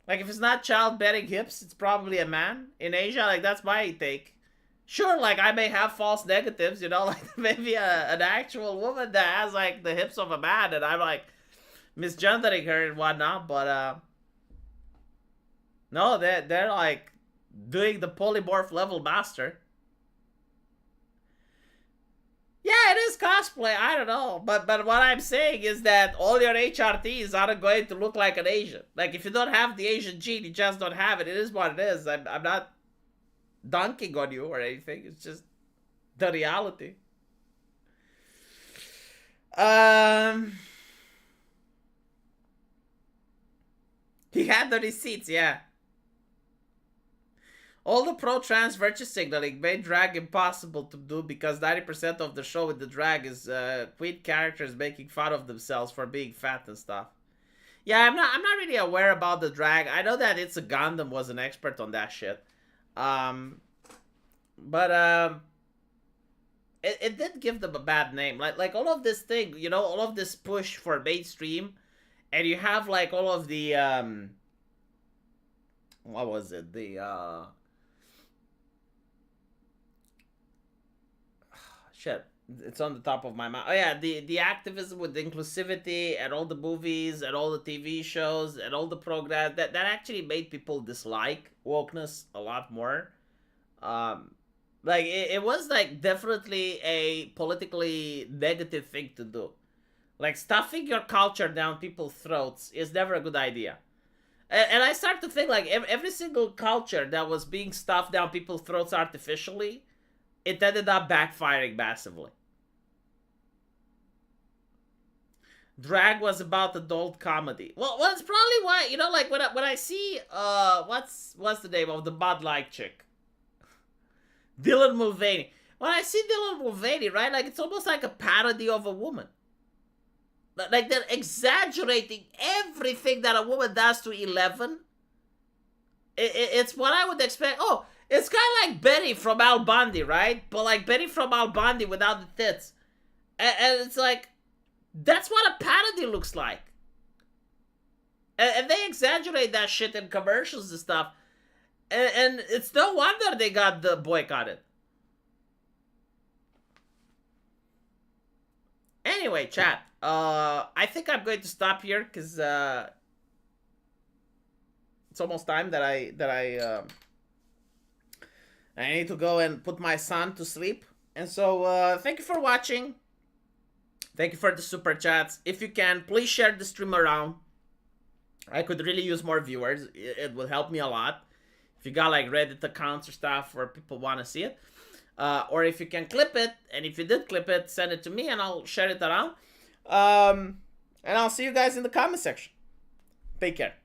[SPEAKER 1] Like, if it's not childbearing hips, it's probably a man. In Asia, like, that's my take. Sure, like, I may have false negatives, you know? Like, maybe an actual woman that has, like, the hips of a man, and I'm, like, misgendering her and whatnot, but, no, they're like doing the polymorph level master. Yeah, it is cosplay. I don't know, but what I'm saying is that all your HRTs aren't going to look like an Asian. Like, if you don't have the Asian gene, you just don't have it. It is what it is. I'm not dunking on you or anything. It's just the reality. He had the receipts, yeah. All the pro-trans virtue signaling made drag impossible to do because 90% of the show with the drag is queen characters making fun of themselves for being fat and stuff. Yeah, I'm not really aware about the drag. I know that It's a Gundam was an expert on that shit. It did give them a bad name. Like all of this thing, you know, all of this push for mainstream, and you have like all of the what was it? The shit, it's on the top of my mouth. Oh yeah, the activism with the inclusivity and all the movies and all the TV shows and all the programs that actually made people dislike wokeness a lot more. Like it was like definitely a politically negative thing to do. Like stuffing your culture down people's throats is never a good idea. And I start to think like every single culture that was being stuffed down people's throats artificially, it ended up backfiring massively. Drag was about adult comedy. Well, it's probably why, you know, like when I see what's the name of the Bud Light chick, Dylan Mulvaney. When I see Dylan Mulvaney, right, like it's almost like a parody of a woman. Like they're exaggerating everything that a woman does to 11. It's what I would expect. Oh, it's kind of like Betty from Al Bundy, right? But like Betty from Al Bundy without the tits. And it's like, that's what a parody looks like. And they exaggerate that shit in commercials and stuff. And it's no wonder they got the boycotted. Anyway, chat. I think I'm going to stop here because it's almost time that I need to go and put my son to sleep. And so thank you for watching. Thank you for the super chats. If you can, please share the stream around. I could really use more viewers. It would help me a lot. If you got like Reddit accounts or stuff where people want to see it. Or if you can clip it, and if you did clip it, send it to me and I'll share it around. And I'll see you guys in the comment section. Take care.